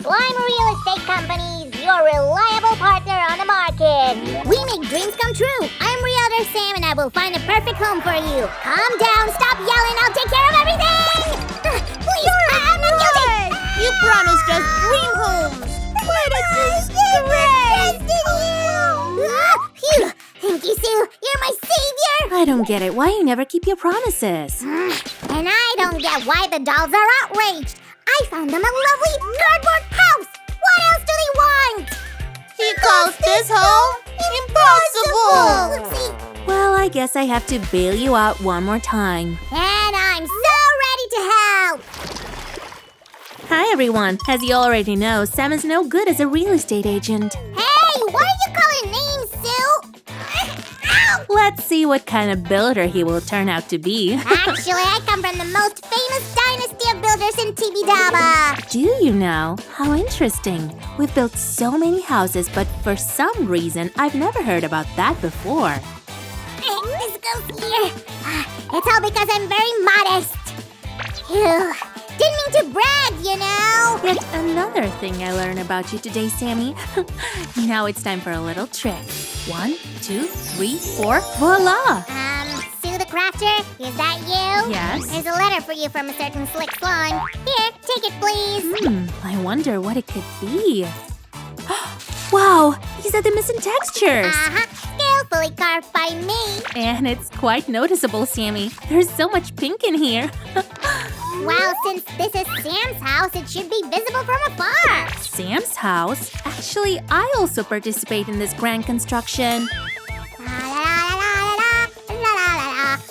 Slime Real Estate Companies, your reliable partner on the market. We make dreams come true. I'm Realtor Sam and I will find a perfect home for you. Calm down, stop yelling, I'll take care of everything! Please, I'm not guilty! You promised us dream homes. What a disgrace! Phew! Thank you, Sue. You're my savior! I don't get it. Why you never keep your promises? And I don't get why the dolls are outraged. I found them a lovely cardboard house. What else do they want? He calls this home impossible. Oopsie. Well, I guess I have to bail you out one more time. And I'm so ready to help. Hi, everyone. As you already know, Sam is no good as a real estate agent. Hey, why are you calling names, Sue? Ow! Let's see what kind of builder he will turn out to be. Actually, I come from the most famous dynasty of builders in Tibidaba. Do you know? How interesting. We've built so many houses, but for some reason, I've never heard about that before. This goes here. It's all because I'm very modest. Phew. Didn't mean to brag, you know. Yet another thing I learned about you today, Sammy. Now it's time for a little trick. 1, 2, 3, 4, voila! Sue the crafter, is that you? Yes. There's a letter for you from a certain slick slime. Here, take it, please. I wonder what it could be. Wow, these are the missing textures. Skillfully carved by me. And it's quite noticeable, Sammy. There's so much pink in here. Well, since this is Sam's house, it should be visible from afar. Sam's house? Actually, I also participate in this grand construction.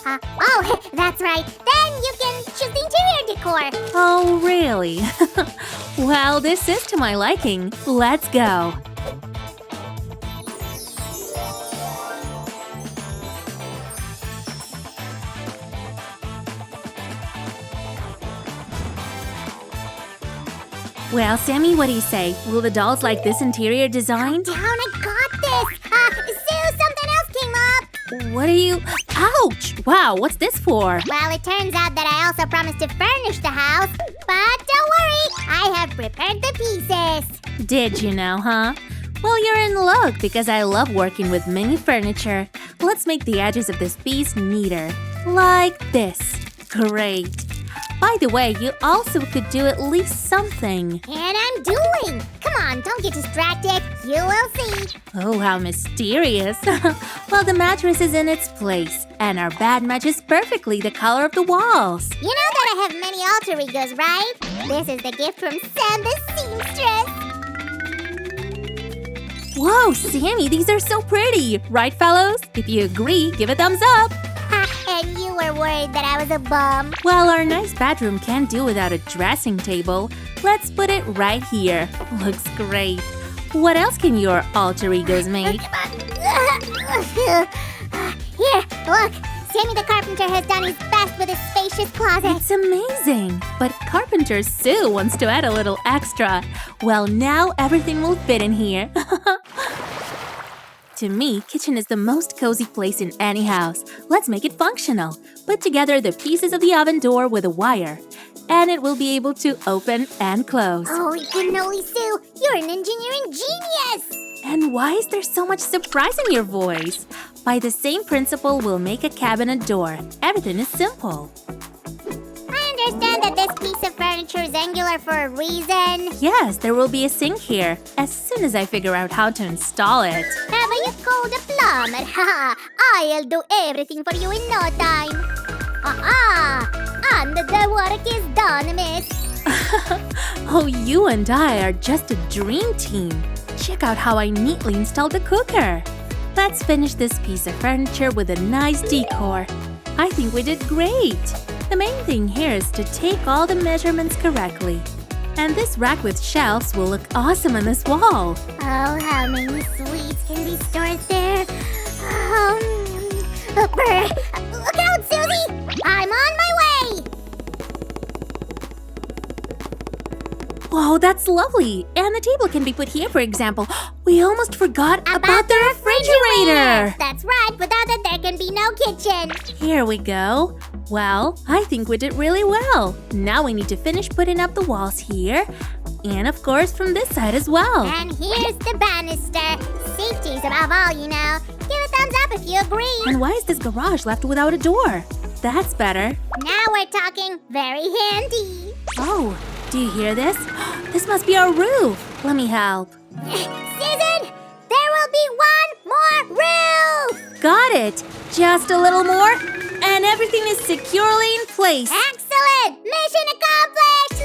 Oh, that's right. Then you can choose the interior decor. Oh, really? Well, this is to my liking. Let's go. Well, Sammy, what do you say? Will the dolls like this interior design? Down, I got this. Sue, something else came up. What are you… Ouch! Wow, what's this for? Well, it turns out that I also promised to furnish the house. But don't worry, I have prepared the pieces. Did you know, huh? Well, you're in luck because I love working with mini furniture. Let's make the edges of this piece neater. Like this. Great. By the way, you also could do at least something. And I'm doing. Come on, don't get distracted. You will see. Oh, how mysterious. Well, the mattress is in its place, and our bed matches perfectly the color of the walls. You know that I have many alter egos, right? This is the gift from Sam the seamstress. Whoa, Sammy, these are so pretty. Right, fellows? If you agree, give a thumbs up. And you were worried that I was a bum. Well, our nice bedroom can't do without a dressing table. Let's put it right here. Looks great. What else can your alter egos make? Here, look. Sammy the carpenter has done his best with his spacious closet. It's amazing. But Carpenter Sue wants to add a little extra. Well, now everything will fit in here. To me, kitchen is the most cozy place in any house. Let's make it functional. Put together the pieces of the oven door with a wire, and it will be able to open and close. Holy cannoli, Sue! You're an engineering genius! And why is there so much surprise in your voice? By the same principle, we'll make a cabinet door. Everything is simple. I understand that this piece of furniture is angular for a reason. Yes, there will be a sink here, as soon as I figure out how to install it. Have you called a plumber? Haha, I'll do everything for you in no time. And the work is done, miss. Oh, you and I are just a dream team. Check out how I neatly installed the cooker. Let's finish this piece of furniture with a nice decor. I think we did great. The main thing here is to take all the measurements correctly. And this rack with shelves will look awesome on this wall. Oh, how many sweets can be stored there? Look out, Susie! I'm on my way! Whoa, that's lovely. And the table can be put here, for example. We almost forgot about the refrigerator. That's right. Without it, there can be no kitchen. Here we go. Well, I think we did really well. Now we need to finish putting up the walls here. And of course from this side as well. And here's the banister. Safety's above all, you know. Give a thumbs up if you agree. And why is this garage left without a door? That's better. Now we're talking very handy. Oh, do you hear this? This must be our roof. Let me help. Susan, there will be one more roof. Got it. Just a little more, and everything is securely in place. Excellent. Mission accomplished.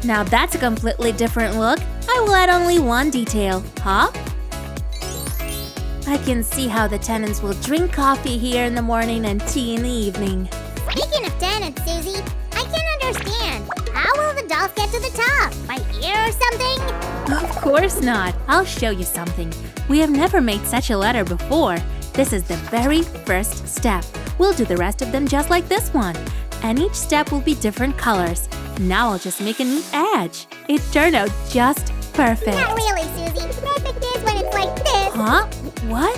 Now that's a completely different look. I will add only one detail. Huh? I can see how the tenants will drink coffee here in the morning and tea in the evening. Speaking of tenants, Susie, I can't understand. How will the dolls get to the top? By ear or something? Of course not. I'll show you something. We have never made such a ladder before. This is the very first step. We'll do the rest of them just like this one. And each step will be different colors. Now I'll just make a neat edge. It turned out just perfect. Not really, Susie. Perfect is when it's like this. Huh? What?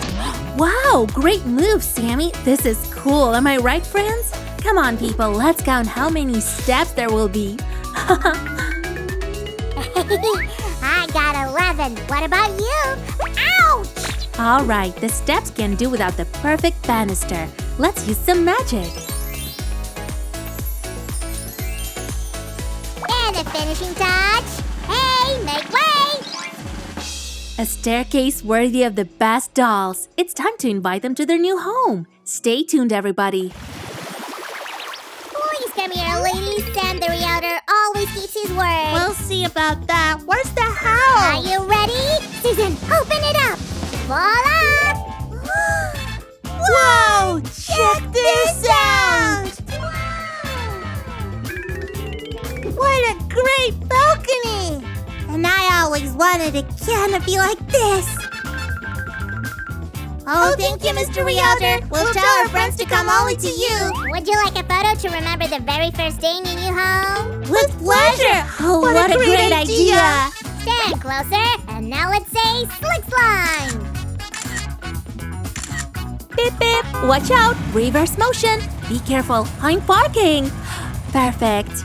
Wow, great move, Sammy. This is cool. Am I right, friends? Come on, people. Let's count how many steps there will be. I got 11. What about you? Ouch! All right, the steps can do without the perfect banister. Let's use some magic. And a finishing touch. Hey, make way! A staircase worthy of the best dolls. It's time to invite them to their new home. Stay tuned, everybody. Please come here, ladies. Sam the Realtor always keeps his word. We'll see about that. Where's the Are house? you ready? Susan, open it up. Voila! Whoa! Check this out! What a great balcony! And I always wanted a canopy like this. Oh, thank you, Mr. Realtor. We'll tell our friends to come only to you. Would you like a photo to remember the very first day in your new home? With pleasure. Oh, what a great idea. Stand closer, and now let's say slick slime. Beep, beep. Watch out. Reverse motion. Be careful. I'm parking. Perfect.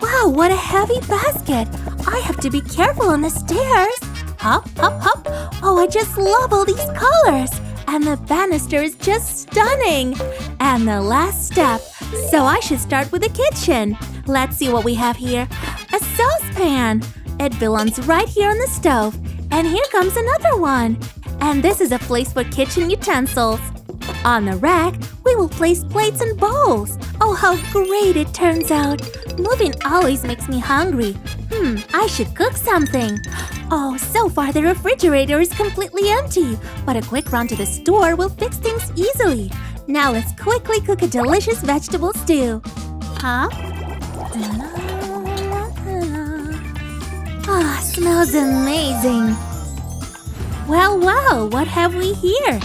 Wow, what a heavy basket. I have to be careful on the stairs. Hop, hop, hop. Oh, I just love all these colors. And the banister is just stunning. And the last step. So I should start with the kitchen. Let's see what we have here. A saucepan. It belongs right here on the stove. And here comes another one. And this is a place for kitchen utensils. On the rack, we will place plates and bowls. Oh, how great it turns out. Moving always makes me hungry. I should cook something. Oh, so far the refrigerator is completely empty. But a quick run to the store will fix things easily. Now let's quickly cook a delicious vegetable stew. Huh? Ah, smells amazing. Well, what have we here?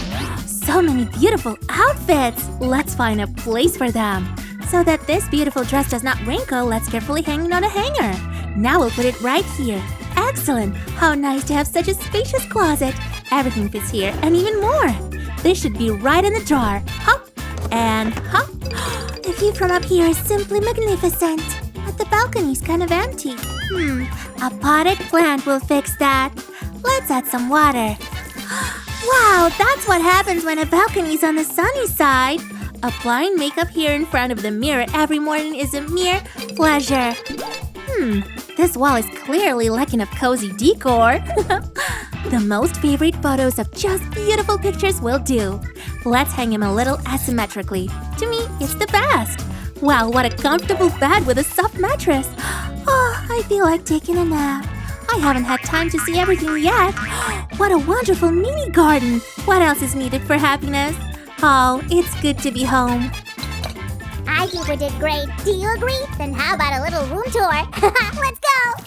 So many beautiful outfits! Let's find a place for them. So that this beautiful dress does not wrinkle, let's carefully hang it on a hanger. Now we'll put it right here. Excellent! How nice to have such a spacious closet. Everything fits here and even more. This should be right in the drawer. Hop and hop. The view from up here is simply magnificent. But the balcony's kind of empty. A potted plant will fix that. Let's add some water. Wow, that's what happens when a balcony's on the sunny side. Applying makeup here in front of the mirror every morning is a mere pleasure. This wall is clearly lacking of cozy decor. The most favorite photos of just beautiful pictures will do. Let's hang him a little asymmetrically. To me, it's the best. Wow, what a comfortable bed with a soft mattress. Oh, I feel like taking a nap. I haven't had time to see everything yet. What a wonderful mini garden. What else is needed for happiness? Oh, it's good to be home. I think we did great. Do you agree? Then how about a little room tour? Let's go!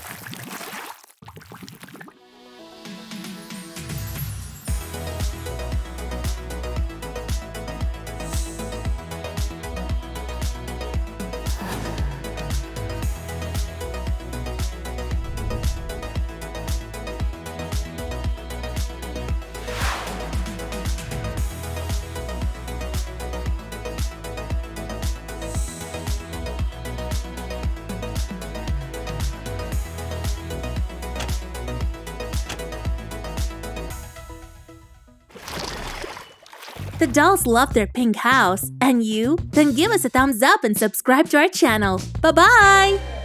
The dolls love their pink house. And you? Then give us a thumbs up and subscribe to our channel. Bye-bye!